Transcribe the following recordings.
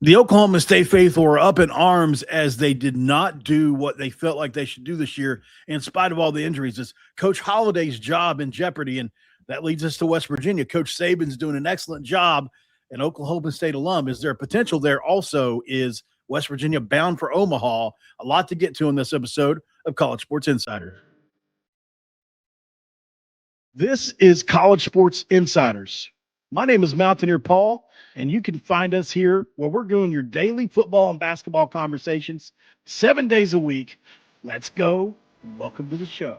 The Oklahoma State faithful were up in arms as they did not do what they felt like they should do this year, in spite of all the injuries. It's Coach Holliday's job in jeopardy, and that leads us to West Virginia. Coach Saban's doing an excellent job, an Oklahoma State alum. Is there potential there? Also, is West Virginia bound for Omaha? A lot to get to in this episode of College Sports Insider. This is College Sports Insiders. My name is Mountaineer Paul, and you can find us here where we're doing your daily football and basketball conversations 7 days a week. Let's go. Welcome to the show.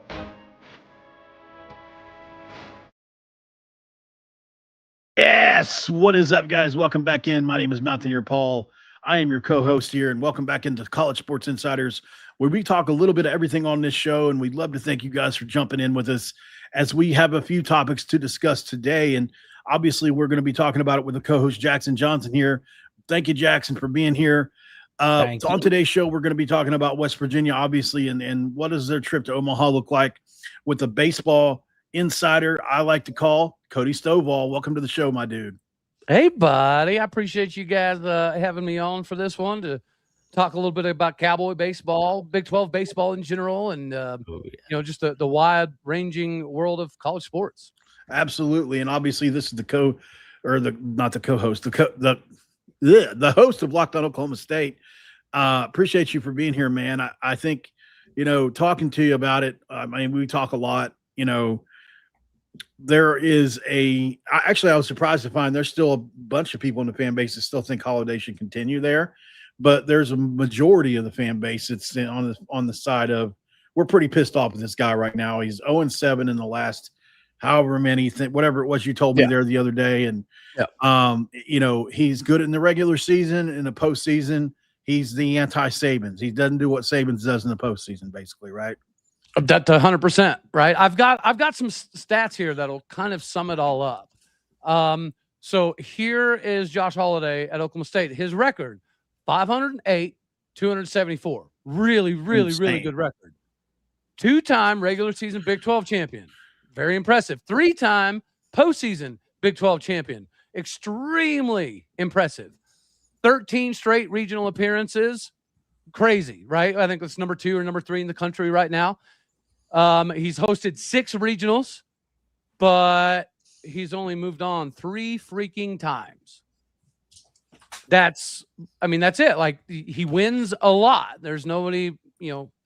Yes. What is up, guys? Welcome back in. My name is Mountaineer Paul. I am your co-host here, and welcome back into College Sports Insiders, where we talk a little bit of everything on this show, and we'd love to thank you guys for jumping in with us as we have a few topics to discuss today. And obviously, we're going to be talking about it with the co-host Jackson Johnson here. Thank you, Jackson, for being here. On today's show, we're going to be talking about West Virginia, obviously, and what does their trip to Omaha look like with the baseball insider I like to call Cody Stovall. Welcome to the show, my dude. Hey, buddy. I appreciate you guys having me on for this one to talk a little bit about Cowboy baseball, Big 12 baseball in general, and just the wide-ranging world of college sports. Absolutely, and obviously this is the host of Locked On Oklahoma State. Appreciate you for being here, man. I think, talking to you about it, we talk a lot, there is I was surprised to find there's still a bunch of people in the fan base that still think Holiday should continue there, but there's a majority of the fan base that's on the side of, we're pretty pissed off with this guy right now. He's 0-7 in the last however many, whatever it was you told me there the other day. And, he's good in the regular season. In the postseason, he's the anti-Sabans. He doesn't do what Sabans does in the postseason, basically, right? That's 100%, right? I've got some stats here that'll kind of sum it all up. So here is Josh Holiday at Oklahoma State. His record, 508, 274. Really good record. 2-time regular season Big 12 champion. Very impressive. 3-time postseason Big 12 champion. Extremely impressive. 13 straight regional appearances. Crazy, right? I think it's number 2 or number 3 in the country right now. He's hosted 6 regionals, but he's only moved on 3 freaking times. That's it. Like, he wins a lot. There's nobody,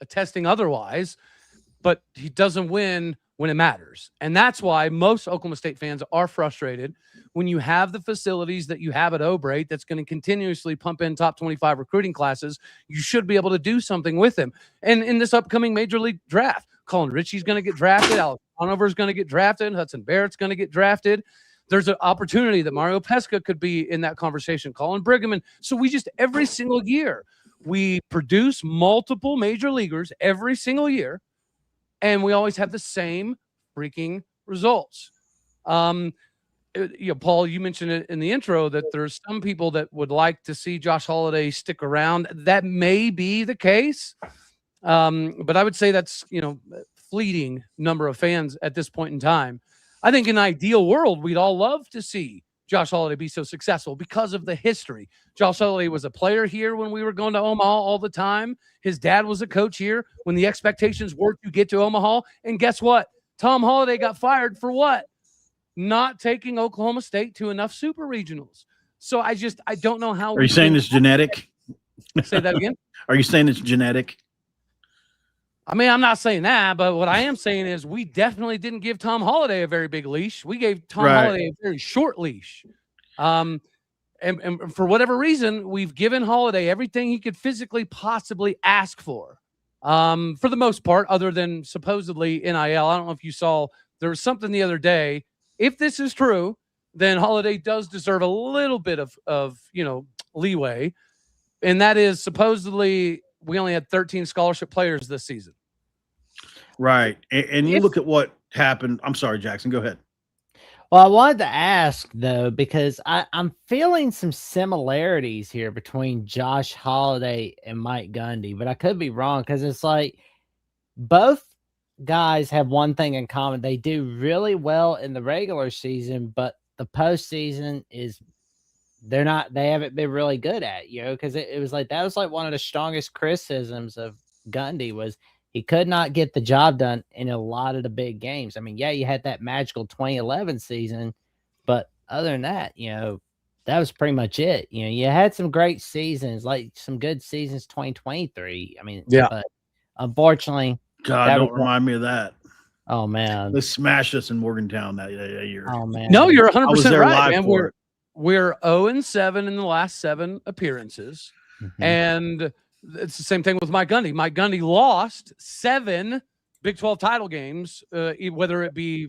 attesting otherwise, but he doesn't win when it matters. And that's why most Oklahoma State fans are frustrated when you have the facilities that you have at Obrate that's going to continuously pump in top 25 recruiting classes. You should be able to do something with them. And in this upcoming major league draft, Colin Ritchie's going to get drafted. Alex Conover's going to get drafted. Hudson Barrett's going to get drafted. There's an opportunity that Mario Pesca could be in that conversation. Colin Brigham. So every single year, we produce multiple major leaguers every single year. And we always have the same freaking results. Paul, you mentioned it in the intro that there's some people that would like to see Josh Holiday stick around. That may be the case. But I would say that's, fleeting number of fans at this point in time. I think in an ideal world, we'd all love to see Josh Holiday be so successful because of the history. Josh Holiday was a player here when we were going to Omaha all the time. His dad was a coach here when the expectations were to get to Omaha. And guess what? Tom Holiday got fired for what? Not taking Oklahoma State to enough super regionals. So I don't know how. Are you saying it's genetic? Say that again? Are you saying it's genetic? I'm not saying that, but what I am saying is we definitely didn't give Tom Holiday a very big leash. We gave Tom Holiday a very short leash. And for whatever reason, we've given Holiday everything he could physically possibly ask for the most part, other than supposedly NIL. I don't know if you saw, there was something the other day. If this is true, then Holiday does deserve a little bit of leeway. And that is supposedly we only had 13 scholarship players this season. Right. And you look at what happened. I'm sorry, Jackson, go ahead. Well, I wanted to ask, though, because I'm feeling some similarities here between Josh Holiday and Mike Gundy, but I could be wrong because it's like both guys have one thing in common. They do really well in the regular season, but the postseason is they haven't been really good at, because it was like that was like one of the strongest criticisms of Gundy was he could not get the job done in a lot of the big games. I mean, yeah, you had that magical 2011 season, but other than that, that was pretty much it. You had some great seasons, like some good seasons 2023. I mean, Yeah. but unfortunately, God, don't remind me of that. Oh man, they smashed us in Morgantown that year. Oh man, no, you're 100% right, man. For we're 0-7 in the last 7 appearances, and it's the same thing with Mike Gundy. Mike Gundy lost 7 Big 12 title games, whether it be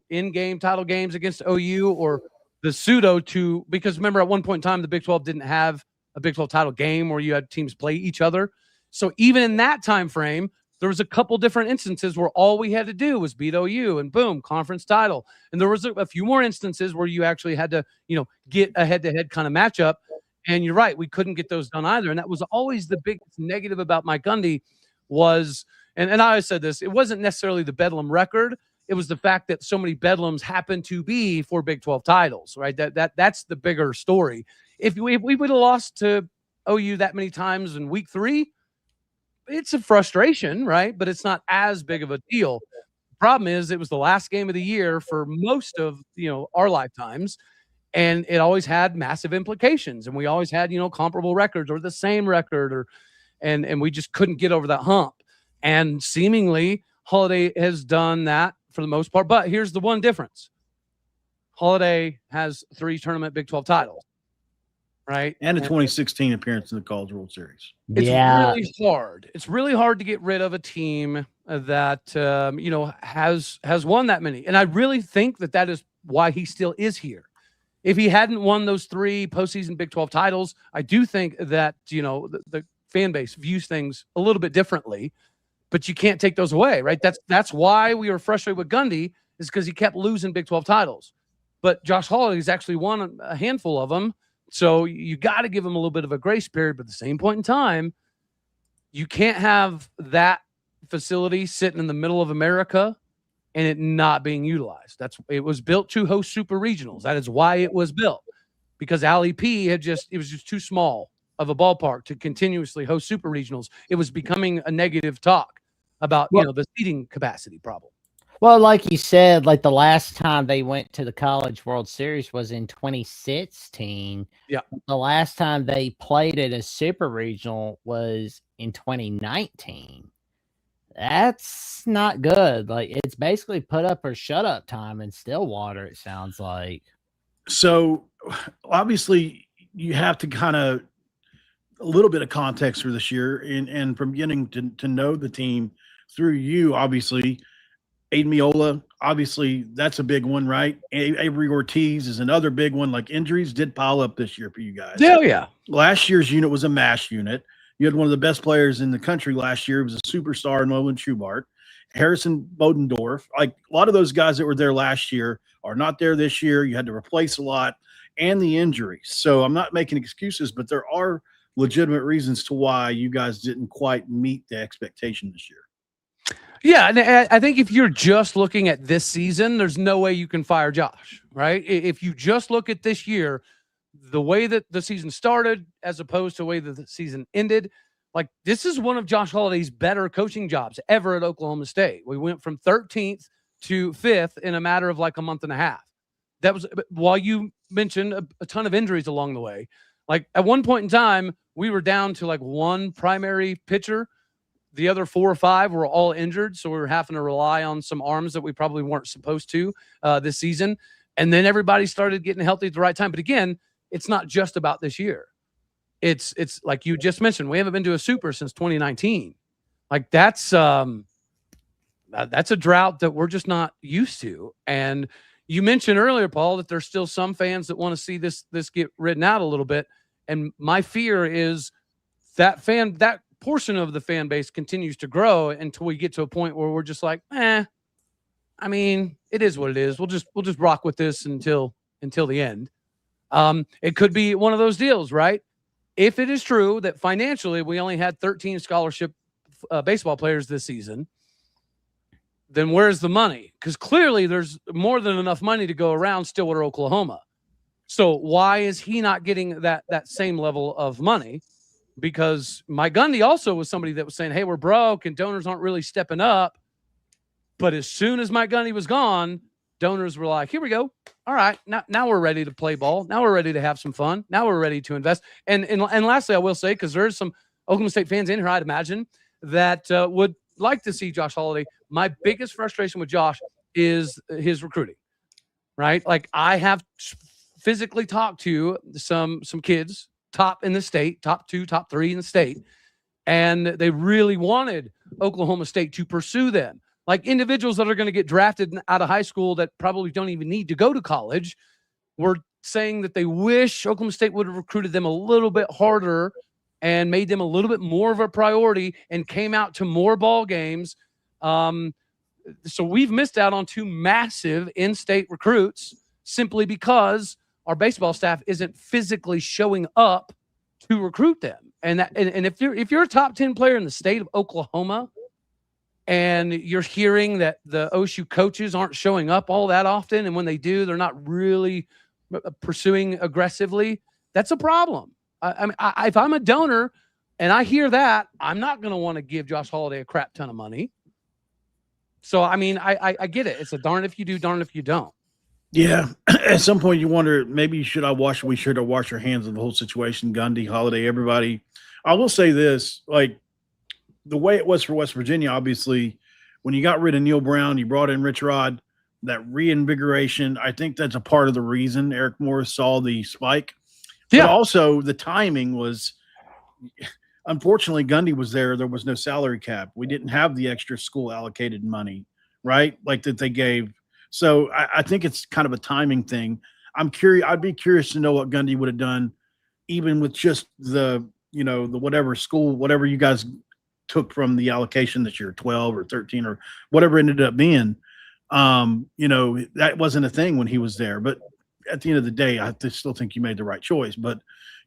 in-game title games against OU or the pseudo to, because remember at one point in time the Big 12 didn't have a Big 12 title game where you had teams play each other. So even in that time frame, there was a couple different instances where all we had to do was beat OU and boom, conference title. And there was a few more instances where you actually had to, get a head-to-head kind of matchup. And you're right, we couldn't get those done either. And that was always the biggest negative about Mike Gundy was, and I always said this, it wasn't necessarily the Bedlam record. It was the fact that so many Bedlams happened to be for Big 12 titles, right? That's the bigger story. If we would have lost to OU that many times in week 3, it's a frustration, right? But it's not as big of a deal. The problem is it was the last game of the year for most of, our lifetimes, and it always had massive implications. And we always had, comparable records or the same record and we just couldn't get over that hump. And seemingly Holiday has done that for the most part. But here's the one difference. Holiday has 3 tournament Big 12 titles. Right. And a 2016 appearance in the College World Series. It's really hard. It's really hard to get rid of a team that, has won that many. And I really think that is why he still is here. If he hadn't won those 3 postseason Big 12 titles, I do think that, the fan base views things a little bit differently, but you can't take those away, right? That's why we were frustrated with Gundy, is because he kept losing Big 12 titles. But Josh Holiday's actually won a handful of them. So you got to give him a little bit of a grace period, but at the same point in time, you can't have that facility sitting in the middle of America and it not being utilized. It was built to host super regionals. That is why it was built, because LEP it was just too small of a ballpark to continuously host super regionals. It was becoming a negative talk about the seating capacity problem. Well, like you said, like the last time they went to the College World Series was in 2016. Yeah. The last time they played at a super regional was in 2019. That's not good. Like, it's basically put up or shut up time in Stillwater, it sounds like. So obviously you have to kind of a little bit of context for this year and from beginning to know the team through you, obviously. Aiden Miola, obviously, that's a big one, right? Avery Ortiz is another big one. Like, injuries did pile up this year for you guys. Oh, yeah. Last year's unit was a MASH unit. You had one of the best players in the country last year. It was a superstar, Nolan Schubart. Harrison Bodendorf. Like, a lot of those guys that were there last year are not there this year. You had to replace a lot, and the injuries. So I'm not making excuses, but there are legitimate reasons to why you guys didn't quite meet the expectation this year. Yeah, and I think if you're just looking at this season, there's no way you can fire Josh, right? If you just look at this year, the way that the season started as opposed to the way that the season ended, like, this is one of Josh Holiday's better coaching jobs ever at Oklahoma State. We went from 13th to 5th in a matter of like a month and a half. That was while you mentioned a ton of injuries along the way. Like, at one point in time, we were down to like 1 primary pitcher. The other 4 or 5 were all injured, so we were having to rely on some arms that we probably weren't supposed to this season. And then everybody started getting healthy at the right time. But again, it's not just about this year. It's like you just mentioned, we haven't been to a super since 2019. Like, that's a drought that we're just not used to. And you mentioned earlier, Paul, that there's still some fans that want to see this get ridden out a little bit. And my fear is that portion of the fan base continues to grow until we get to a point where we're just like, I mean, it is what it is. We'll just rock with this until the end. It could be one of those deals, right? If it is true that financially we only had 13 scholarship baseball players this season, then where's the money? Because clearly there's more than enough money to go around Stillwater, Oklahoma. So why is he not getting that same level of money? Because Mike Gundy also was somebody that was saying, hey, we're broke and donors aren't really stepping up. But as soon as Mike Gundy was gone, donors were like, here we go. All right, now we're ready to play ball. Now we're ready to have some fun. Now we're ready to invest. And lastly, I will say, because there's some Oklahoma State fans in here, I'd imagine, that would like to see Josh Holiday. My biggest frustration with Josh is his recruiting, right? Like, I have physically talked to some kids, top in the state, top 2, top 3 in the state, and they really wanted Oklahoma State to pursue them. Like, individuals that are going to get drafted out of high school that probably don't even need to go to college were saying that they wish Oklahoma State would have recruited them a little bit harder and made them a little bit more of a priority and came out to more ball games. So we've missed out on 2 massive in-state recruits simply because our baseball staff isn't physically showing up to recruit them. And if you're a top 10 player in the state of Oklahoma, and you're hearing that the OSU coaches aren't showing up all that often, and when they do, they're not really pursuing aggressively, that's a problem. I mean, if I'm a donor and I hear that, I'm not going to want to give Josh Holiday a crap ton of money. So, I mean, I get it. It's a darn if you do, darn if you don't. Yeah. At some point you wonder, maybe we should have washed our hands of the whole situation. Gundy, Holiday, everybody. I will say this, like, the way it was for West Virginia, obviously, when you got rid of Neil Brown, you brought in Rich Rod, that reinvigoration, I think that's a part of the reason Eric Morris saw the spike. Yeah. But also the timing was, unfortunately, Gundy was there. There was no salary cap. We didn't have the extra school allocated money, right? Like that they gave. So I think it's kind of a timing thing. I'm curious. I'd be curious to know what Gundy would have done, even with just the whatever school, whatever you guys took from the allocation this year, 12 or 13 or whatever it ended up being. That wasn't a thing when he was there. But at the end of the day, I still think you made the right choice. But,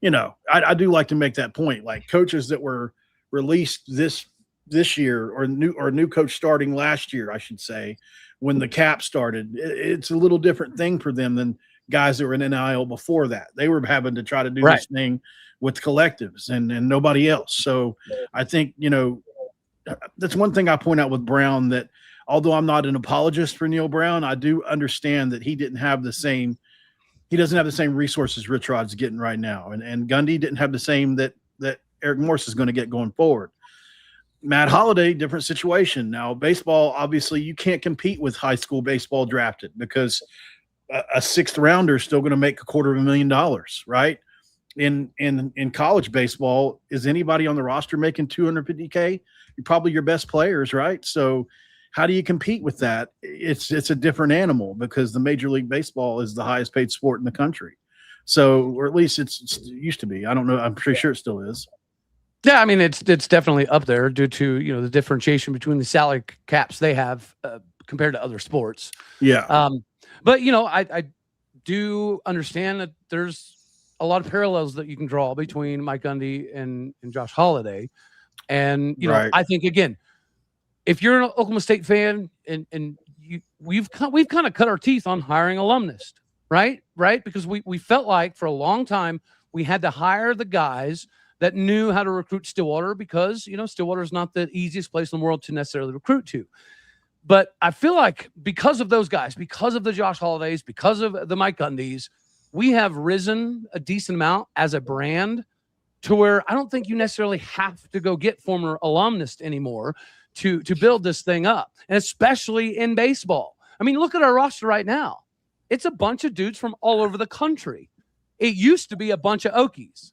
I do like to make that point. Like, coaches that were released this year or new coach starting last year, I should say, when the cap started, it's a little different thing for them than guys that were in NIL before that. They were having to try to do this thing with collectives and nobody else. So I think, that's one thing I point out with Brown, that although I'm not an apologist for Neil Brown, I do understand that he doesn't have the same resources Rich Rod's getting right now. And Gundy didn't have the same that Eric Morris is going to get going forward. Matt Holiday, different situation. Now, baseball, obviously you can't compete with high school baseball drafted, because a 6th rounder is still going to make $250,000, right? In college baseball, is anybody on the roster making $250K? You're probably your best players, right? So how do you compete with that? It's a different animal, because the Major League Baseball is the highest paid sport in the country. So, or at least it used to be. I don't know. I'm pretty sure it still is. Yeah, I mean, it's definitely up there due to the differentiation between the salary caps they have compared to other sports. Yeah. But I do understand that there's a lot of parallels that you can draw between Mike Gundy and Josh Holiday. And, I think, again, if you're an Oklahoma State fan and we've kind of cut our teeth on hiring alumnus, right? Because we felt like for a long time we had to hire the guys that knew how to recruit Stillwater, because, Stillwater is not the easiest place in the world to necessarily recruit to. But I feel like because of those guys, because of the Josh Holidays, because of the Mike Gundys, we have risen a decent amount as a brand to where I don't think you necessarily have to go get former alumnus anymore to build this thing up, and especially in baseball. I mean, look at our roster right now. It's a bunch of dudes from all over the country. It used to be a bunch of Okies,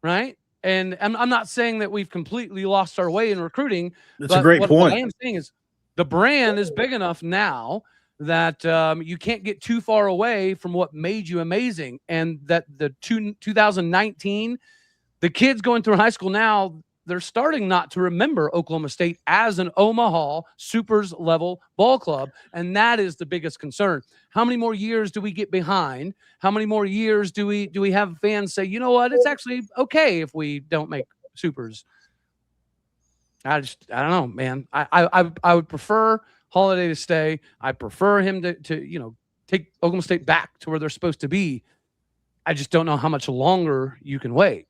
right? And I'm not saying that we've completely lost our way in recruiting. That's a great point. What I am saying is the brand is big enough now that you can't get too far away from what made you amazing. And that the 2019, the kids going through high school now, they're starting not to remember Oklahoma State as an Omaha Supers level ball club. And that is the biggest concern. How many more years do we get behind? How many more years do we have fans say, you know what, it's actually okay if we don't make Supers? I don't know, man. I would prefer Holiday to stay. I prefer him to take Oklahoma State back to where they're supposed to be. I just don't know how much longer you can wait.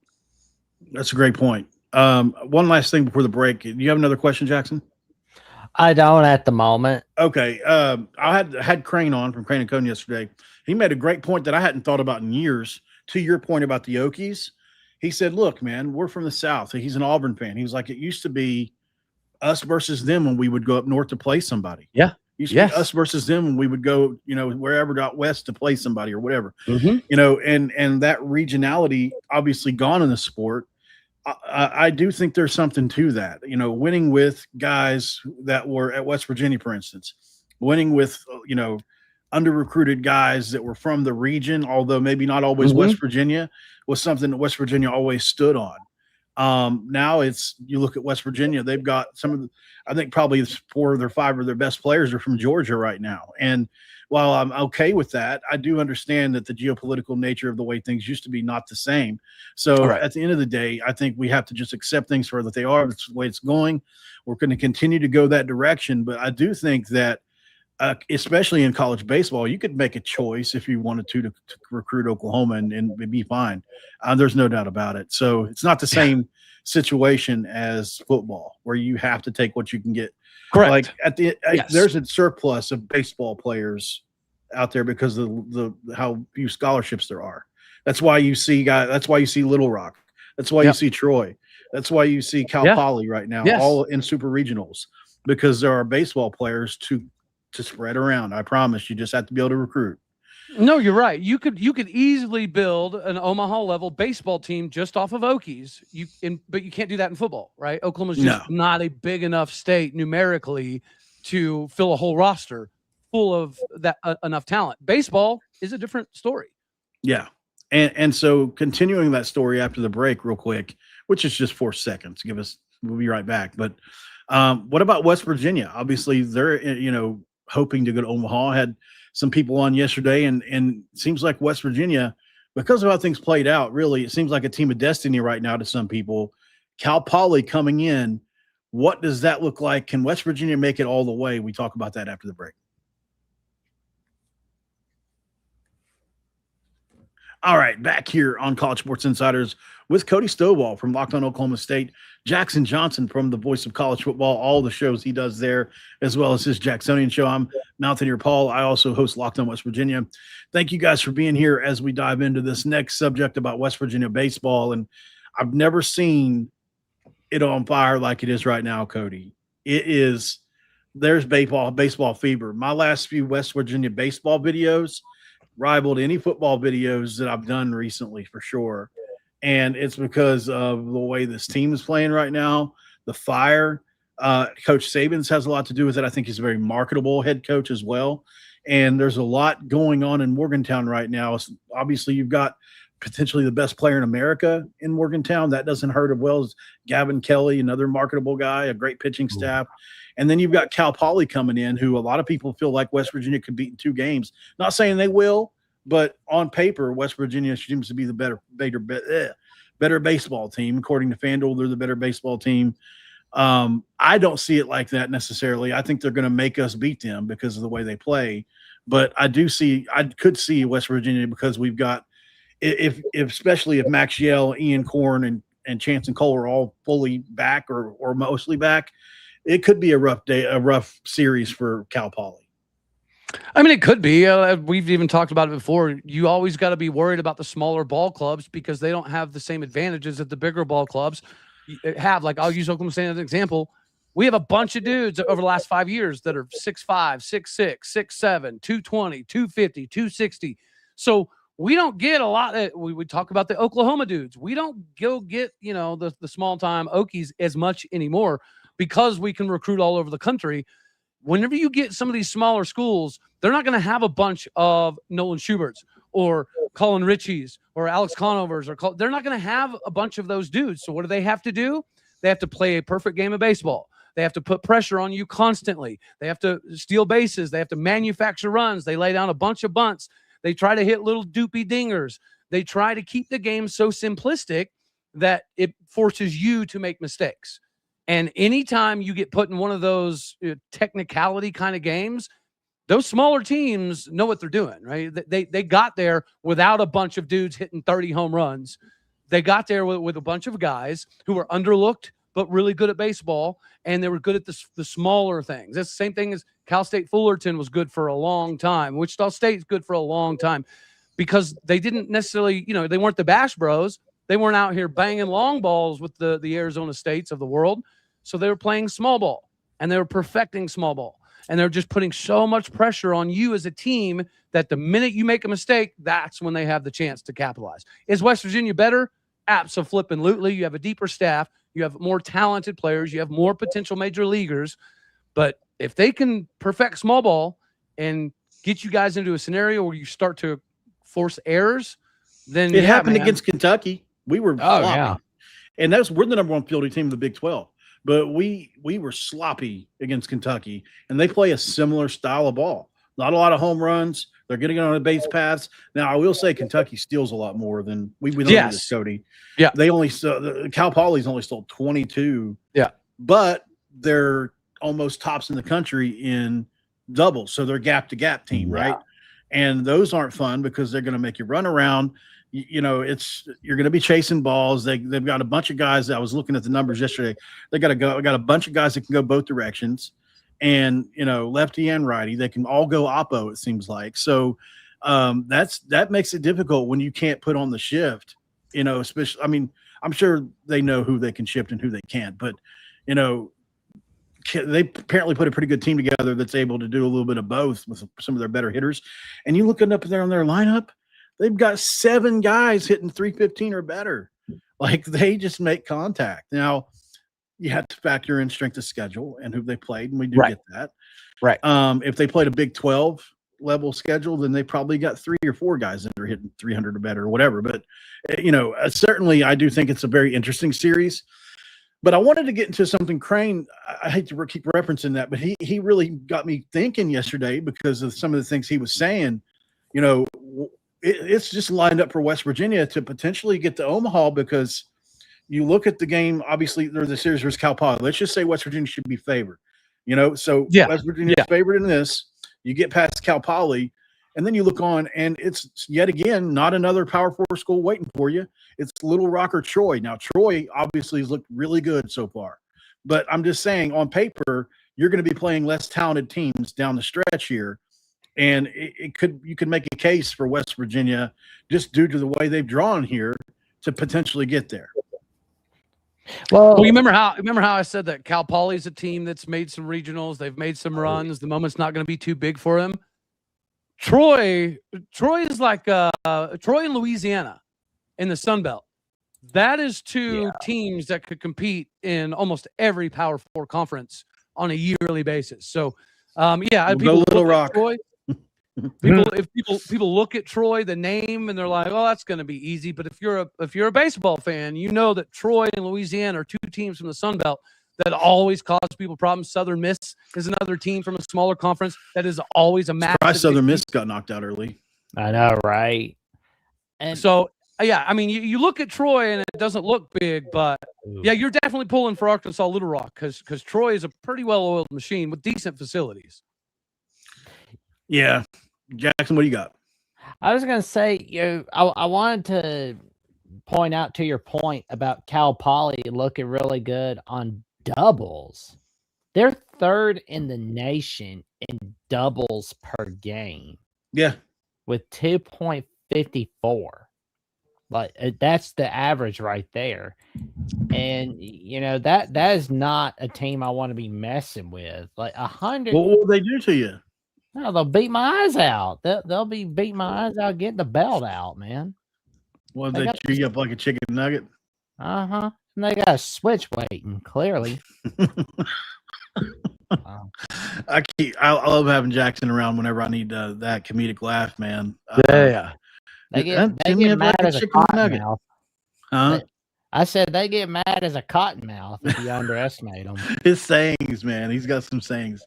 That's a great point. One last thing before the break. Do you have another question, Jackson? I don't at the moment. Okay. I had Crane on from Crane and Cone yesterday. He made a great point that I hadn't thought about in years. To your point about the Okies, he said, look, man, we're from the South. He's an Auburn fan. He was like, it used to be us versus them when we would go up north to play somebody. Yeah. It used to be us versus them when we would go, wherever out west to play somebody or whatever. Mm-hmm. And that regionality obviously gone in the sport. I do think there's something to that, winning with guys that were at West Virginia, for instance, winning with, under-recruited guys that were from the region, although maybe not always West Virginia, was something that West Virginia always stood on. Now you look at West Virginia, they've got I think probably 4 of their 5 of their best players are from Georgia right now. And while I'm okay with that, I do understand that the geopolitical nature of the way things used to be not the same. So at the end of the day, I think we have to just accept things for what they are. That's the way it's going. We're going to continue to go that direction. But I do think that, especially in college baseball, you could make a choice if you wanted to recruit Oklahoma and be fine. There's no doubt about it. So it's not the same situation as football where you have to take what you can get. Correct. Like there's a surplus of baseball players out there because of the how few scholarships there are. That's why you see That's why you see Little Rock. That's why you see Troy. That's why you see Cal Poly right now, all in super regionals, because there are baseball players to spread around. I promise you just have to be able to recruit. No, you're right. You could easily build an Omaha level baseball team just off of Okies. But you can't do that in football, right? Oklahoma's just not a big enough state numerically to fill a whole roster full of that enough talent. Baseball is a different story. Yeah. And so continuing that story after the break real quick, which is just 4 seconds, we'll be right back. But what about West Virginia? Obviously they're, hoping to go to Omaha. Had some people on yesterday, and it seems like West Virginia, because of how things played out, really, it seems like a team of destiny right now to some people. Cal Poly coming in, what does that look like? Can West Virginia make it all the way? We talk about that after the break. All right, back here on College Sports Insiders with Cody Stovall from Locked On Oklahoma State, Jackson Johnson from the Voice of College Football, all the shows he does there, as well as his Jacksonian show. I'm Mountaineer Paul. I also host Locked On West Virginia. Thank you guys for being here as we dive into this next subject about West Virginia baseball. And I've never seen it on fire like it is right now, Cody. There's baseball fever. My last few West Virginia baseball videos rivaled any football videos that I've done recently for sure. And it's because of the way this team is playing right now, the fire. Coach Saban's has a lot to do with it. I think he's a very marketable head coach as well. And there's a lot going on in Morgantown right now. Obviously, you've got potentially the best player in America in Morgantown. That doesn't hurt as well as Gavin Kelly, another marketable guy, a great pitching staff. And then you've got Cal Poly coming in, who a lot of people feel like West Virginia could beat in 2 games. Not saying they will, but on paper, West Virginia seems to be the better baseball team. According to FanDuel, they're the better baseball team. I don't see it like that necessarily. I think they're going to make us beat them because of the way they play. But I could see West Virginia, because we've got, especially if Max Yell, Ian Korn, and Chance and Cole are all fully back or mostly back, it could be a rough series for Cal Poly. I mean, it could be. We've even talked about it before. You always got to be worried about the smaller ball clubs because they don't have the same advantages that the bigger ball clubs have. Like, I'll use Oklahoma State as an example. We have a bunch of dudes over the last 5 years that are 6'5", 6'6", 6'7", 220, 250, 260. So we don't get a lot. We would talk about the Oklahoma dudes. We don't go get, the small-time Okies as much anymore because we can recruit all over the country. Whenever you get some of these smaller schools, they're not going to have a bunch of Nolan Schuberts or Colin Ritchies or Alex Conovers. They're not going to have a bunch of those dudes. So what do? They have to play a perfect game of baseball. They have to put pressure on you constantly. They have to steal bases. They have to manufacture runs. They lay down a bunch of bunts. They try to hit little doopy dingers. They try to keep the game so simplistic that it forces you to make mistakes. And anytime you get put in one of those technicality kind of games, those smaller teams know what they're doing, right? They got there without a bunch of dudes hitting 30 home runs. They got there with a bunch of guys who were underlooked but really good at baseball, and they were good at the smaller things. That's the same thing as Cal State Fullerton was good for a long time. Wichita State's good for a long time because they didn't necessarily, they weren't the Bash Bros. They weren't out here banging long balls with the Arizona States of the world. So they were playing small ball, and they were perfecting small ball. And they're just putting so much pressure on you as a team that the minute you make a mistake, that's when they have the chance to capitalize. Is West Virginia better? Abso-flippin-lutely. You have a deeper staff. You have more talented players. You have more potential major leaguers. But if they can perfect small ball and get you guys into a scenario where you start to force errors, then it happened against Kentucky. We were sloppy. Yeah. And we're the number one fielding team in the Big 12. But we were sloppy against Kentucky, and they play a similar style of ball. Not a lot of home runs. They're getting on the base paths. Now, I will say Kentucky steals a lot more than we don't do this, Cody. Yeah. They only Cal Poly's only stole 22. Yeah. But they're almost tops in the country in doubles. So they're gap-to-gap team, right? And those aren't fun because they're going to make you run around. You're going to be chasing balls. They've got a bunch of guys. I was looking at the numbers yesterday. They got a bunch of guys that can go both directions, and lefty and righty. They can all go oppo. It seems like so. That makes it difficult when you can't put on the shift. Especially. I mean, I'm sure they know who they can shift and who they can't, but they apparently put a pretty good team together that's able to do a little bit of both with some of their better hitters. And you looking up there on their lineup. They've got 7 guys hitting 315 or better. Like, they just make contact. Now, you have to factor in strength of schedule and who they played, and we do get that. Right. If they played a Big 12 level schedule, then they probably got 3 or 4 guys that are hitting 300 or better or whatever. But, certainly I do think it's a very interesting series. But I wanted to get into something Crane, I hate to keep referencing that, but he really got me thinking yesterday because of some of the things he was saying. It's just lined up for West Virginia to potentially get to Omaha because you look at the game, obviously, there's the series versus Cal Poly. Let's just say West Virginia should be favored. West Virginia is favored in this. You get past Cal Poly, and then you look on, and it's yet again not another Power 4 school waiting for you. It's Little Rock or Troy. Now, Troy obviously has looked really good so far. But I'm just saying, on paper, you're going to be playing less talented teams down the stretch here. And you could make a case for West Virginia just due to the way they've drawn here to potentially get there. Well, you remember how I said that Cal Poly's a team that's made some regionals, they've made some runs. The moment's not going to be too big for them. Troy is like Troy and Louisiana in the Sun Belt. That is 2 teams that could compete in almost every Power 4 conference on a yearly basis. So, Go Little Rock. Troy, people look at Troy, the name, and they're like, "Oh, that's going to be easy." But if you're a baseball fan, you know that Troy and Louisiana are 2 teams from the Sun Belt that always cause people problems. Southern Miss is another team from a smaller conference that is always a massive. Surprised Southern Miss got knocked out early. I know, right? And so, I mean, you look at Troy and it doesn't look big, but you're definitely pulling for Arkansas Little Rock because Troy is a pretty well-oiled machine with decent facilities. Yeah. Jackson, what do you got? I was going to say, I wanted to point out to your point about Cal Poly looking really good on doubles. They're 3rd in the nation in doubles per game. Yeah. With 2.54. Like, that's the average right there. And, that is not a team I want to be messing with. Like, 100. What will they do to you? No, they'll beat my eyes out. They'll be beating my eyes out, getting the belt out, man. Well, they chew you up like a chicken nugget. And they got a switch waiting, clearly. I love having Jackson around whenever I need that comedic laugh, man. They get mad as a cottonmouth. Huh? I said they get mad as a cottonmouth if you underestimate them. His sayings, man. He's got some sayings.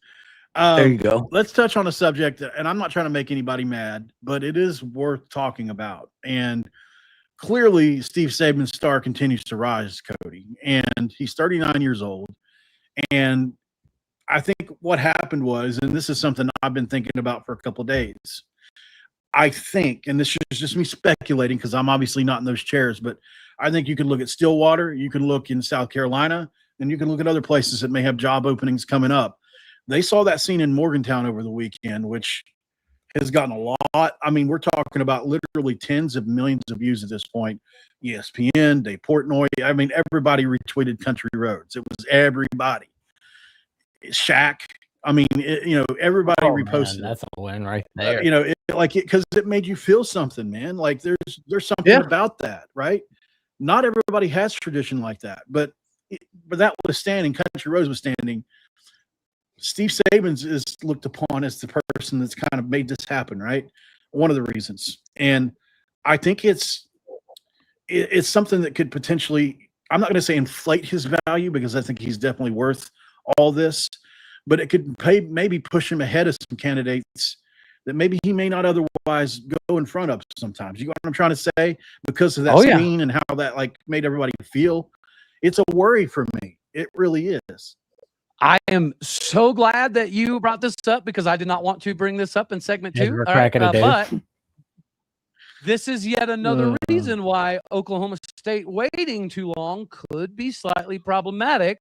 There you go. Let's touch on a subject, and I'm not trying to make anybody mad, but it is worth talking about. And clearly, Steve Saban's star continues to rise, Cody. And he's 39 years old. And I think what happened was, and this is something I've been thinking about for a couple of days. I think, and this is just me speculating because I'm obviously not in those chairs, but I think you can look at Stillwater, you can look in South Carolina, and you can look at other places that may have job openings coming up. They saw that scene in Morgantown over the weekend, which has gotten a lot. I mean, we're talking about literally tens of millions of views at this point. ESPN, Dave Portnoy. I mean, everybody retweeted Country Roads. It was everybody. Shaq. I mean, everybody reposted. Man, that's a win right there. Because it made you feel something, man. Like there's something about that, right? Not everybody has tradition like that, but that was standing. Country Roads was standing. Steve Sabins is looked upon as the person that's kind of made this happen, right? One of the reasons, and I think it's something that could potentially. I'm not going to say inflate his value because I think he's definitely worth all this, but it could maybe push him ahead of some candidates that maybe he may not otherwise go in front of sometimes. You know what I'm trying to say? Because of that scene and how that made everybody feel. It's a worry for me. It really is. I am so glad that you brought this up because I did not want to bring this up in segment 2. But this is yet another reason why Oklahoma State waiting too long could be slightly problematic.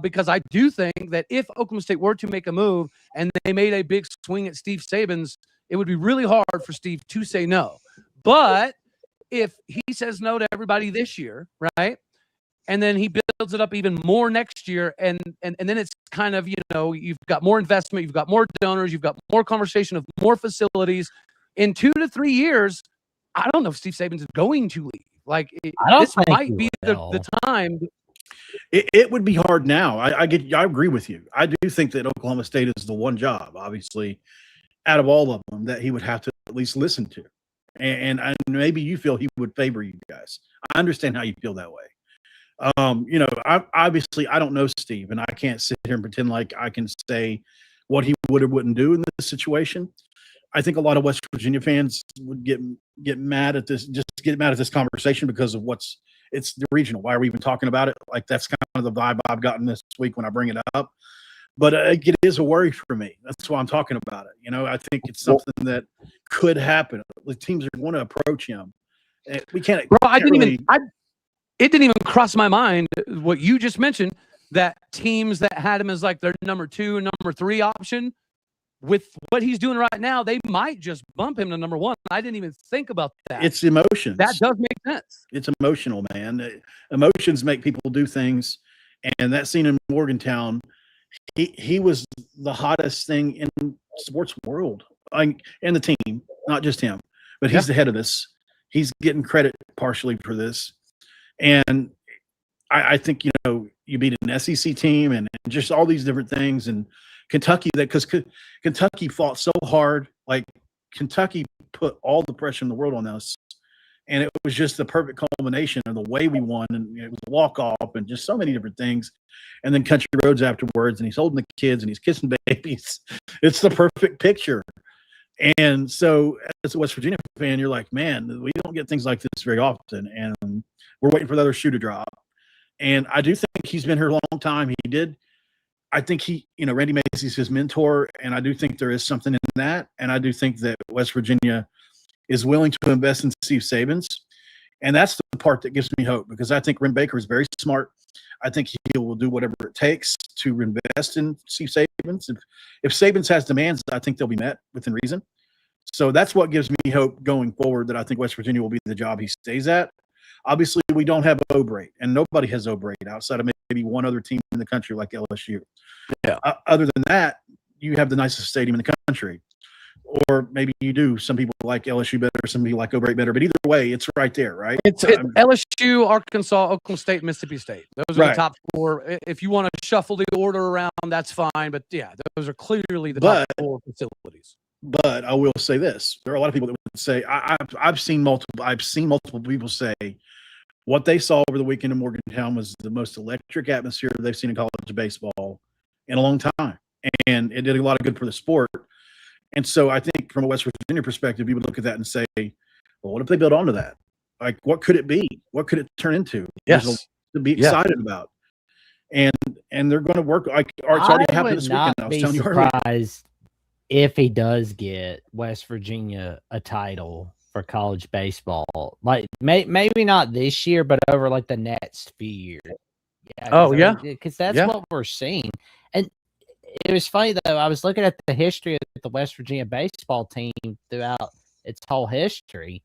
Because I do think that if Oklahoma State were to make a move and they made a big swing at Steve Sabins, it would be really hard for Steve to say no. But if he says no to everybody this year, right, and then he builds it up even more next year, and then it's kind of, you've got more investment, you've got more donors, you've got more conversation of more facilities. In 2 to 3 years, I don't know if Steve Sabins is going to leave. This might be the time. It would be hard now. I agree with you. I do think that Oklahoma State is the one job, obviously, out of all of them that he would have to at least listen to. And maybe you feel he would favor you guys. I understand how you feel that way. I don't know Steve, and I can't sit here and pretend like I can say what he would or wouldn't do in this situation. I think a lot of West Virginia fans would get mad at this, conversation because of it's the regional. Why are we even talking about it? That's kind of the vibe I've gotten this week when I bring it up. But it is a worry for me. That's why I'm talking about it. I think it's something that could happen. The teams are going to approach him. We can't. Bro, it didn't even cross my mind what you just mentioned, that teams that had him as their number 2, number 3 option, with what he's doing right now, they might just bump him to number 1. I didn't even think about that. It's emotions. That does make sense. It's emotional, man. Emotions make people do things. And that scene in Morgantown, he was the hottest thing in the sports world, and the team, not just him, but he's the head of this. He's getting credit partially for this. And I think, you beat an SEC team and just all these different things. And Kentucky, because Kentucky fought so hard. Kentucky put all the pressure in the world on us. And it was just the perfect culmination of the way we won. And it was a walk-off and just so many different things. And then Country Roads afterwards, and he's holding the kids and he's kissing babies. It's the perfect picture. And so as a West Virginia fan, you're like, man, we don't get things like this very often. And we're waiting for the other shoe to drop. And I do think he's been here a long time. He did. I think Randy Macy's his mentor, and I do think there is something in that. And I do think that West Virginia is willing to invest in Steve Sabins. And that's the part that gives me hope, because I think Ren Baker is very smart. I think he will do whatever it takes to invest in Steve Sabins. If Sabins has demands, I think they'll be met within reason. So that's what gives me hope going forward, that I think West Virginia will be the job he stays at. Obviously, we don't have O-Brate, and nobody has O-Brate outside of maybe one other team in the country like LSU. Yeah. Other than that, you have the nicest stadium in the country. Or maybe you do. Some people like LSU better, some people like O-Brate better. But either way, it's right there, right? It's LSU, Arkansas, Oklahoma State, Mississippi State. Those are the top 4. If you want to shuffle the order around, that's fine. But yeah, those are clearly the top 4 facilities. But I will say this: there are a lot of people that would say I've seen multiple people say what they saw over the weekend in Morgantown was the most electric atmosphere they've seen in college baseball in a long time, and it did a lot of good for the sport. And so I think from a West Virginia perspective, you would look at that and say, well, what if they build onto that? What could it be? What could it turn into? Yes. To be excited about. and they're going to work like it's already I happened would this weekend. not I was be telling you earlier. surprised if he does get West Virginia a title for college baseball. Like maybe not this year, but over like the next few years. Yeah. Oh, yeah. Because that's Yeah. what we're seeing. And it was funny though. I was looking at the history of the West Virginia baseball team throughout its whole history.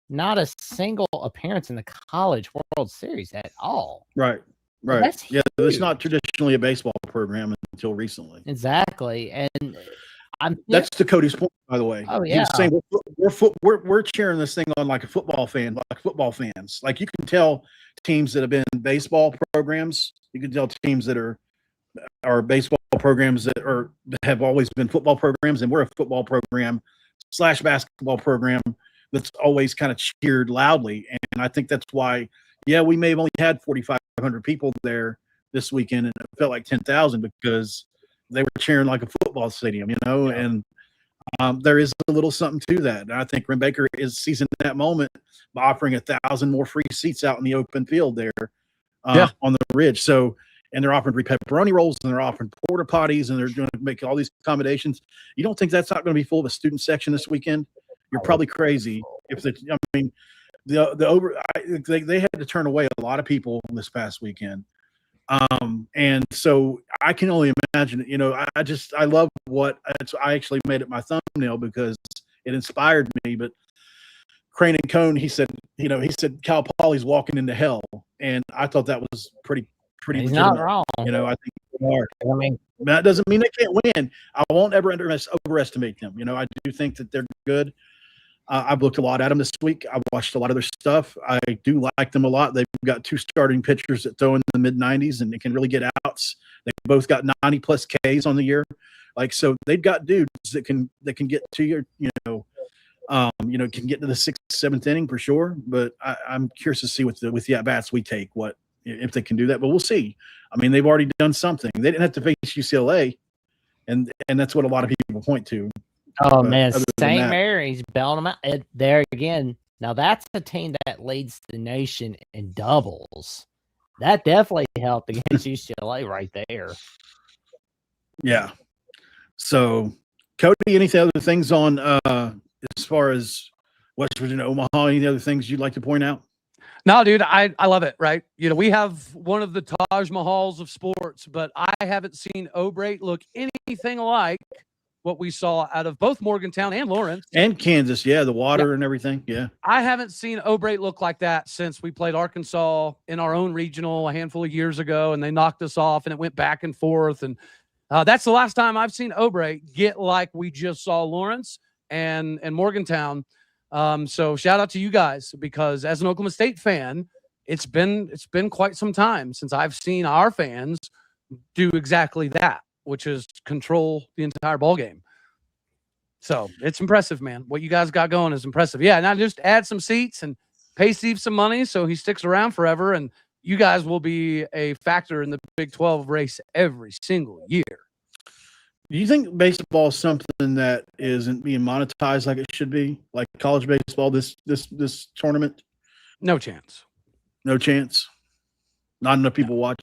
Not a single appearance in the College World Series at all. Right. Well, that's Yeah, it's huge. not traditionally a baseball program until recently. Exactly. And That's to Cody's point, by the way. Oh, He was yeah. saying we're cheering this thing on like a football fan, like football fans. Like you can tell teams that have been baseball programs, you can tell teams that are baseball programs that have always been football programs, and we're a football program / basketball program that's always kind of cheered loudly. And I think that's why, yeah, we may have only had 4,500 people there this weekend, and it felt like 10,000 because they were cheering like a football stadium, Yeah. and there is a little something to that. And I think Ren Baker is seizing that moment by offering 1,000 more free seats out in the open field there on the ridge. So, and they're offering free pepperoni rolls, and they're offering porta potties, and they're going to make all these accommodations. You don't think that's not going to be full of a student section this weekend? You're probably crazy. They had to turn away a lot of people this past weekend. And so I can only imagine, I love I actually made it my thumbnail because it inspired me. But Crane and Cone, he said Cal Poly's walking into hell. And I thought that was pretty He's legitimate. not wrong. I think they are. I mean, that doesn't mean they can't win. I won't ever overestimate them. I do think that they're good. I've looked a lot at them this week. I've watched a lot of their stuff. I do like them a lot. They've got 2 starting pitchers that throw in the mid-90s, and they can really get outs. They both got 90-plus Ks on the year. So they've got dudes that can get to your, can get to the 6th, 7th inning for sure. But I'm curious to see with the at-bats we take, if they can do that. But we'll see. I mean, they've already done something. They didn't have to face UCLA, and that's what a lot of people point to. Oh, man, St. Mary's bailing them out. There again, now that's a team that leads the nation in doubles. That definitely helped against UCLA right there. Yeah. So, Cody, any other things on as far as West Virginia, Omaha, any other things you'd like to point out? No, dude, I love it, right? We have one of the Taj Mahals of sports, but I haven't seen O'Brate look anything like what we saw out of both Morgantown and Lawrence. And Kansas, the water and everything, I haven't seen O'Brate look like that since we played Arkansas in our own regional a handful of years ago, and they knocked us off, and it went back and forth. And that's the last time I've seen O'Brate get like we just saw Lawrence and Morgantown. So shout out to you guys, because as an Oklahoma State fan, it's been quite some time since I've seen our fans do exactly that, which is control the entire ball game. So it's impressive, man. What you guys got going is impressive. Yeah, now just add some seats and pay Steve some money so he sticks around forever, and you guys will be a factor in the Big 12 race every single year. Do you think baseball is something that isn't being monetized like it should be, like college baseball this tournament? No chance. No chance. Not enough people watch.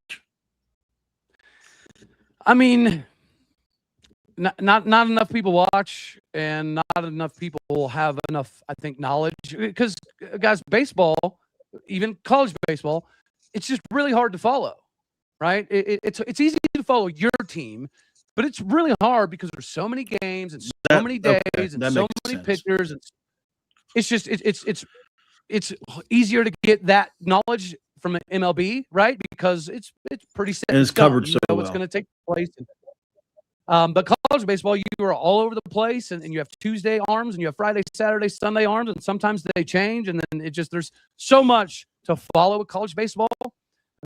I mean, not enough people watch, and not enough people have enough, I think, knowledge. Because, guys, baseball, even college baseball, it's just really hard to follow, right? It's easy to follow your team, but it's really hard because there's so many games and so many days and so many pitchers. And it's just it's easier to get that knowledge from an MLB, right? Because it's pretty set. And it's covered so well. What's going to take place. But college baseball, you are all over the place, and you have Tuesday arms, and you have Friday, Saturday, Sunday arms, and sometimes they change, and then there's so much to follow with college baseball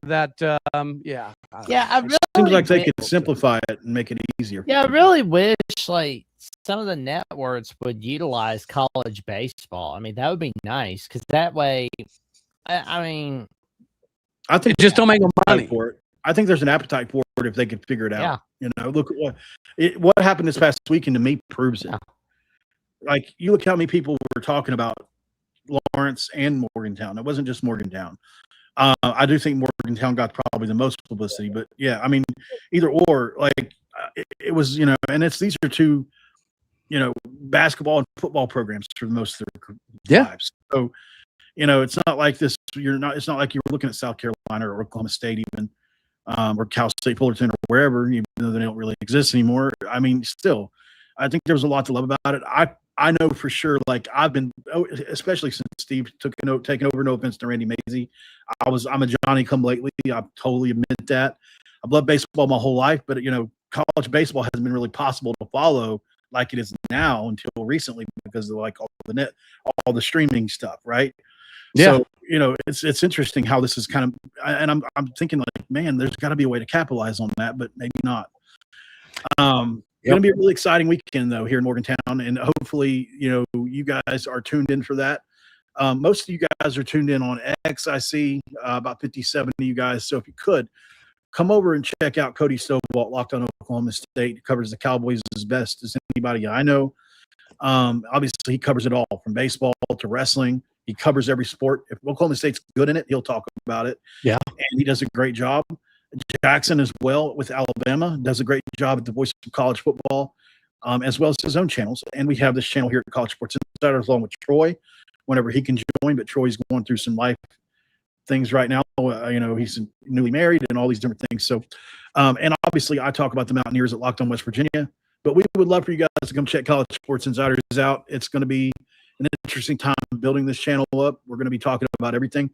that I really seems like they could simplify it and make it easier. Yeah, I really wish like some of the networks would utilize college baseball. I mean, that would be nice, because that way, I think just don't make no money for it. I think there's an appetite for it if they could figure it out. Yeah. Look at what happened this past weekend to me proves it. Yeah. Like, you look how many people were talking about Lawrence and Morgantown. It wasn't just Morgantown. I do think Morgantown got probably the most publicity, but yeah, I mean, either or, like it was, and these are two, basketball and football programs for most of their lives. So, it's not like this. It's not like you were looking at South Carolina or Oklahoma State even, or Cal State Fullerton or wherever, even though they don't really exist anymore. I mean, still, I think there's a lot to love about it. I know for sure, like I've been, especially since Steve taken over, no offense to Randy Mazey. I'm a Johnny come lately. I totally admit that. I've loved baseball my whole life, but college baseball hasn't been really possible to follow like it is now until recently because of like all the streaming stuff, right? Yeah. So, it's interesting how this is kind of, and I'm thinking like, man, there's got to be a way to capitalize on that, but maybe not. Going to be a really exciting weekend though here in Morgantown, and hopefully, you guys are tuned in for that. Most of you guys are tuned in on X. I see about 57 of you guys. So if you could come over and check out Cody Stovall, Locked On Oklahoma State. He covers the Cowboys as best as anybody I know. Obviously, he covers it all from baseball to wrestling. He covers every sport. If Oklahoma State's good in it, he'll talk about it. Yeah, and he does a great job. Jackson as well with Alabama does a great job at the Voice of College Football, as well as his own channels. And we have this channel here at College Sports Insiders along with Troy whenever he can join. But Troy's going through some life things right now. He's newly married and all these different things. So, and obviously I talk about the Mountaineers at Locked On West Virginia. But we would love for you guys to come check College Sports Insiders out. It's going to be an interesting time building this channel up. We're going to be talking about everything.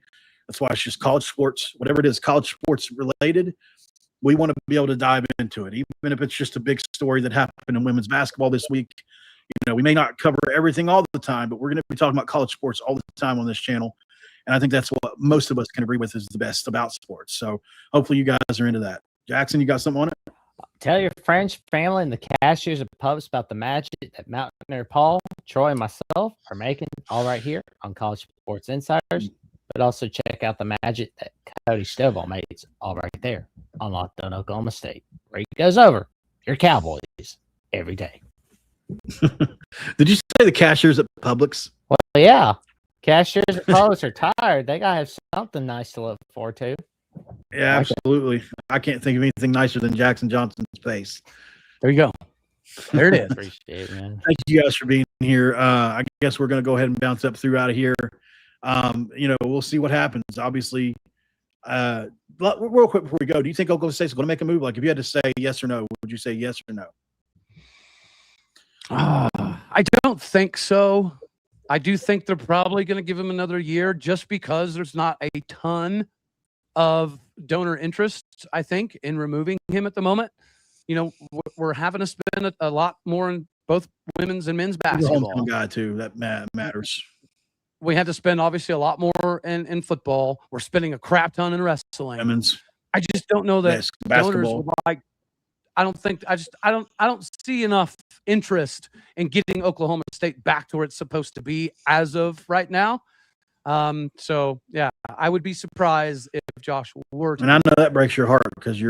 That's why it's just college sports, whatever it is, college sports related. We want to be able to dive into it, even if it's just a big story that happened in women's basketball this week. We may not cover everything all the time, but we're going to be talking about college sports all the time on this channel. And I think that's what most of us can agree with is the best about sports. So hopefully you guys are into that. Jackson, you got something on it? Tell your friends, family, and the cashiers of pubs about the magic that Mountaineer Paul, Troy, and myself are making all right here on College Sports Insiders. But also check out the magic that Cody Stovall makes all right there on Locked On Oklahoma State, where he goes over your Cowboys every day. Did you say the cashiers at Publix? Well, yeah. Cashiers at Publix are tired. They got to have something nice to look forward to. Yeah, absolutely. I can't think of anything nicer than Jackson Johnson's face. There you go. There it is. Appreciate it, man. Thank you guys for being here. I guess we're going to go ahead and bounce up through out of here. We'll see what happens. Obviously, real quick before we go, do you think Oklahoma State's going to make a move? Like, if you had to say yes or no, would you say yes or no? I don't think so. I do think they're probably going to give him another year just because there's not a ton of donor interest, I think, in removing him at the moment. We're having to spend a lot more in both women's and men's basketball. Hometown guy too, that matters. We had to spend obviously a lot more in football. We're spending a crap ton in wrestling. Women's. I just don't know that donors would like. I don't see enough interest in getting Oklahoma State back to where it's supposed to be as of right now. So yeah, I would be surprised if Josh were to. And I know that breaks your heart because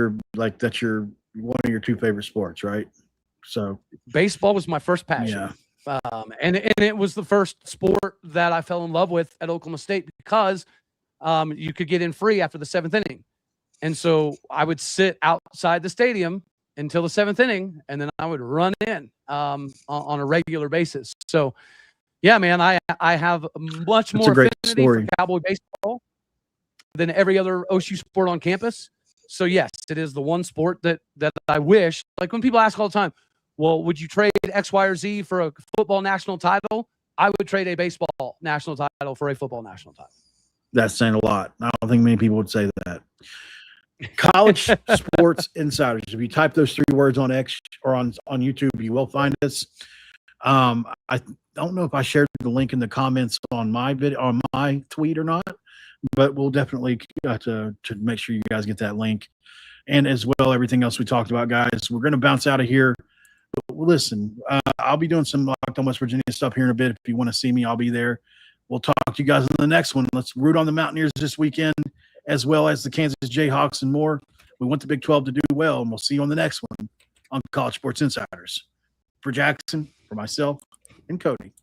that's your one of your two favorite sports, right? So baseball was my first passion. Yeah. And it was the first sport that I fell in love with at Oklahoma State because you could get in free after the seventh inning. And so I would sit outside the stadium until the seventh inning, and then I would run in on a regular basis. So, yeah, man, I have much more affinity for Cowboy baseball than every other OSU sport on campus. So, yes, it is the one sport that I wish, like when people ask all the time, well, would you trade X, Y, or Z for a football national title? I would trade a baseball national title for a football national title. That's saying a lot. I don't think many people would say that. College Sports Insiders. If you type those 3 words on X or on YouTube, you will find us. I don't know if I shared the link in the comments on my video, on my tweet or not, but we'll definitely to make sure you guys get that link. And as well, everything else we talked about, guys. We're going to bounce out of here. But listen, I'll be doing some Locked On West Virginia stuff here in a bit. If you want to see me, I'll be there. We'll talk to you guys in the next one. Let's root on the Mountaineers this weekend, as well as the Kansas Jayhawks and more. We want the Big 12 to do well, and we'll see you on the next one on College Sports Insiders. For Jackson, for myself, and Cody.